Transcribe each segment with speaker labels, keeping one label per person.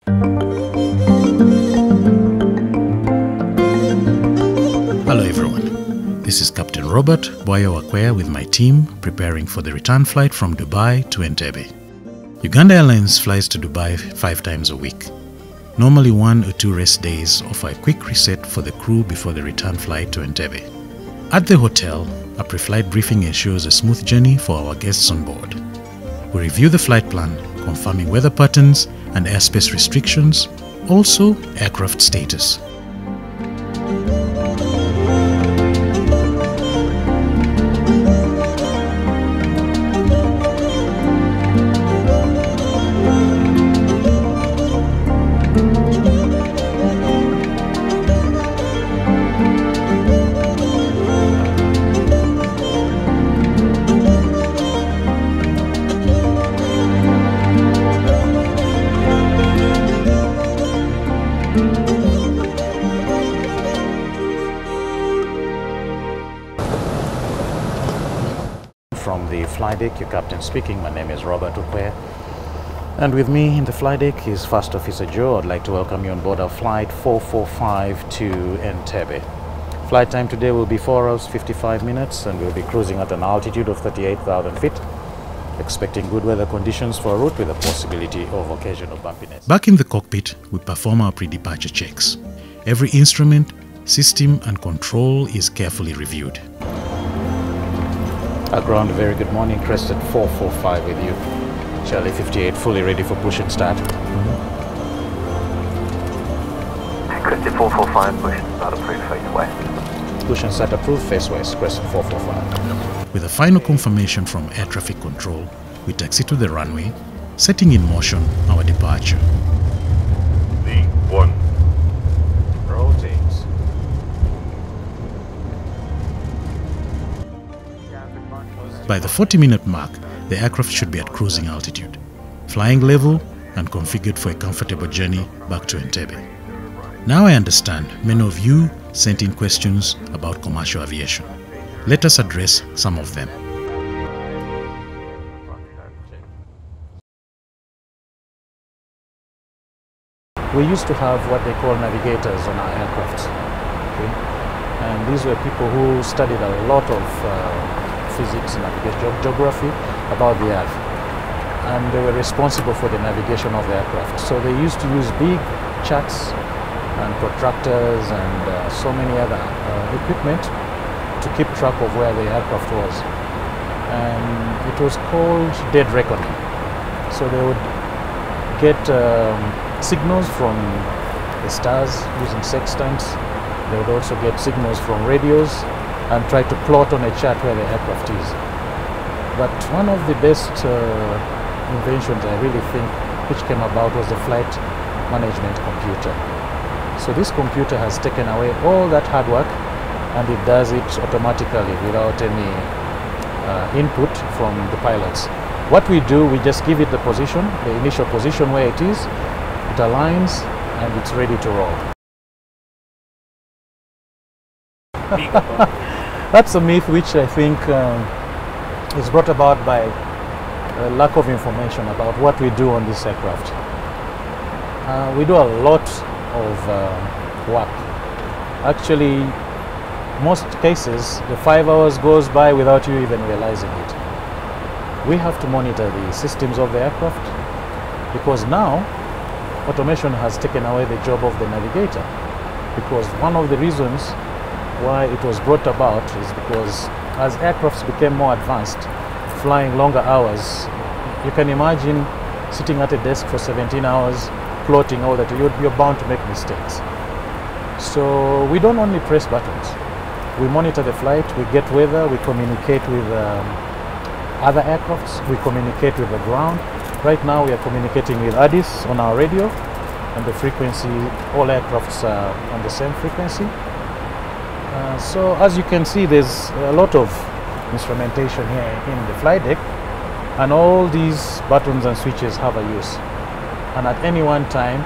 Speaker 1: Hello everyone, this is Captain Robert Boyo Wakwea with my team preparing for the return flight from Dubai to Entebbe. Uganda Airlines flies to Dubai 5 times a week. Normally 1 or 2 rest days offer a quick reset for the crew before the return flight to Entebbe. At the hotel, a pre-flight briefing ensures a smooth journey for our guests on board. We review the flight plan, confirming weather patterns and airspace restrictions, also aircraft status. From the flight deck, your captain speaking. My name is Robert Wakwea, and with me in the flight deck is First Officer Joe. I'd like to welcome you on board our flight 445 to Entebbe. Flight time today will be 4 hours 55 minutes, and we'll be cruising at an altitude of 38,000 feet, expecting good weather conditions for a route with a possibility of occasional bumpiness. Back in the cockpit, we perform our pre-departure checks. Every instrument, system and control is carefully reviewed. Ground, very good morning. Crested 445 with you. Charlie 58 fully ready for push and start.
Speaker 2: Crested 445, push and start approved, face west.
Speaker 1: Push and start approved, face west, Crested 445. With a final confirmation from air traffic control, we taxi to the runway, setting in motion our departure.
Speaker 3: V1.
Speaker 1: Rotate. By the 40-minute mark, the aircraft should be at cruising altitude, flying level and configured for a comfortable journey back to Entebbe. Now I understand many of you sent in questions about commercial aviation. Let us address some of them. We used to have what they call navigators on our aircraft. Okay? And these were people who studied a lot of physics, navigation, geography about the Earth, and they were responsible for the navigation of the aircraft. So they used to use big charts and protractors and so many other equipment to keep track of where the aircraft was, and it was called dead reckoning. So they would get signals from the stars using sextants. They would also get signals from radios and try to plot on a chart where the aircraft is. But one of the best inventions, I really think, which came about was the flight management computer. So this computer has taken away all that hard work, and it does it automatically without any input from the pilots. What we do, we just give it the position, the initial position where it is, it aligns, and it's ready to roll. That's a myth which I think is brought about by a lack of information about what we do on this aircraft. We do a lot of work. Actually, most cases, the 5 hours goes by without you even realizing it. We have to monitor the systems of the aircraft, because now automation has taken away the job of the navigator. Because one of the reasons why it was brought about is because as aircrafts became more advanced, flying longer hours, you can imagine sitting at a desk for 17 hours, plotting all that, you're bound to make mistakes. So we don't only press buttons. We monitor the flight, we get weather, we communicate with other aircrafts, we communicate with the ground. Right now we are communicating with Addis on our radio, and the frequency, all aircrafts are on the same frequency. So as you can see, there's a lot of instrumentation here in the flight deck, and all these buttons and switches have a use. And at any one time,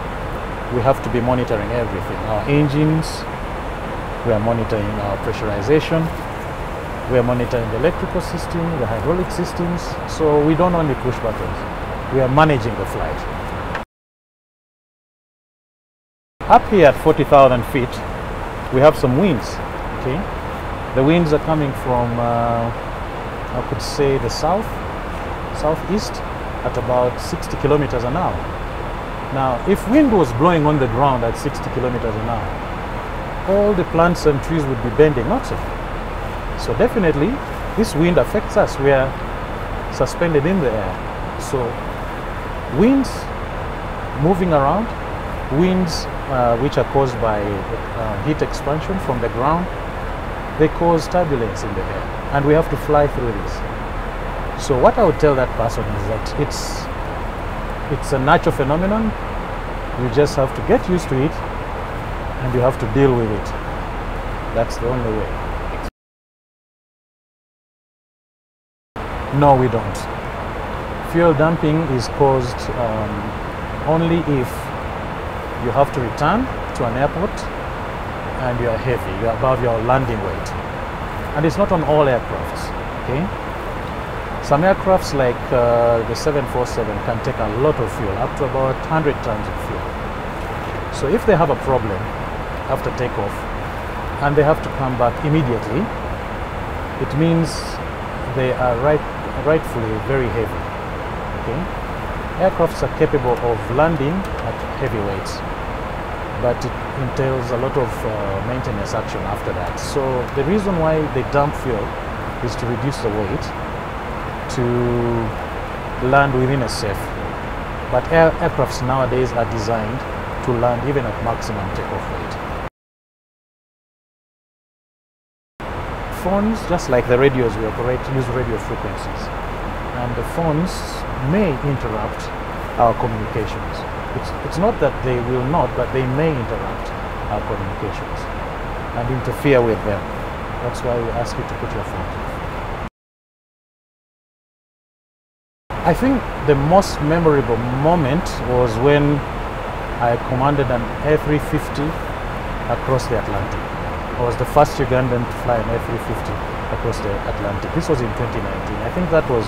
Speaker 1: we have to be monitoring everything. Our engines, we are monitoring our pressurization, we are monitoring the electrical system, the hydraulic systems. So we don't only push buttons, we are managing the flight. up here at 40,000 feet, we have some winds. Okay, the winds are coming from, I could say, the southeast at about 60 kilometers an hour. Now, if wind was blowing on the ground at 60 kilometers an hour, all the plants and trees would be bending, not so. So definitely, this wind affects us. We are suspended in the air. So winds moving around, winds which are caused by heat expansion from the ground, they cause turbulence in the air, and we have to fly through this. So what I would tell that person is that it's a natural phenomenon. You just have to get used to it, and you have to deal with it. That's the only way. No, we don't. Fuel dumping is caused only if you have to return to an airport and you are heavy, you are above your landing weight. And it's not on all aircrafts, okay? Some aircrafts like the 747 can take a lot of fuel, up to about 100 tons of fuel. So if they have a problem after takeoff and they have to come back immediately, it means they are rightfully very heavy. Okay? Aircrafts are capable of landing at heavy weights, but it entails a lot of maintenance action after that. So the reason why they dump fuel is to reduce the weight, to land within a safe. But aircrafts nowadays are designed to land even at maximum takeoff weight. Phones, just like the radios we operate, use radio frequencies, and the phones may interrupt our communications. It's not that they will not, but they may interrupt our communications and interfere with them. That's why we ask you to put your phone off. I think the most memorable moment was when I commanded an A350 across the Atlantic. I was the first Ugandan to fly an A350 across the Atlantic. This was in 2019. I think that was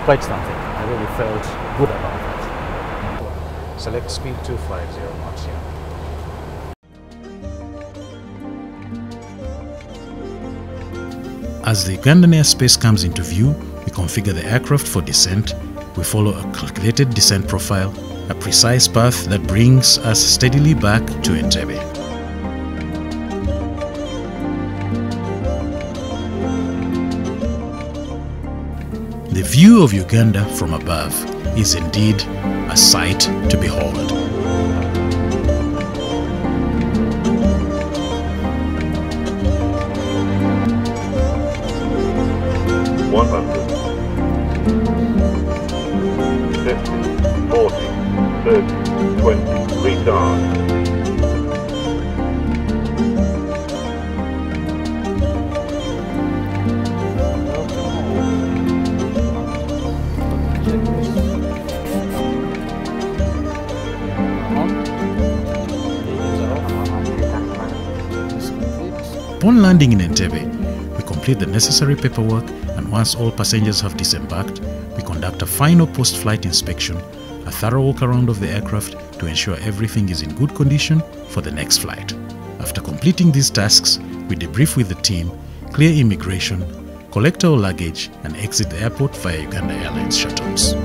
Speaker 1: quite something. I really felt good about that. Select speed 250 knots here.
Speaker 3: As the Ugandan airspace comes into view, we configure the aircraft for descent. We follow a calculated descent profile, a precise path that brings us steadily back to Entebbe. The view of Uganda from above is indeed a sight to behold. Upon landing in Entebbe, we complete the necessary paperwork, and once all passengers have disembarked, we conduct a final post-flight inspection, a thorough walk-around of the aircraft to ensure everything is in good condition for the next flight. After completing these tasks, we debrief with the team, clear immigration, collect our luggage, and exit the airport via Uganda Airlines shuttles.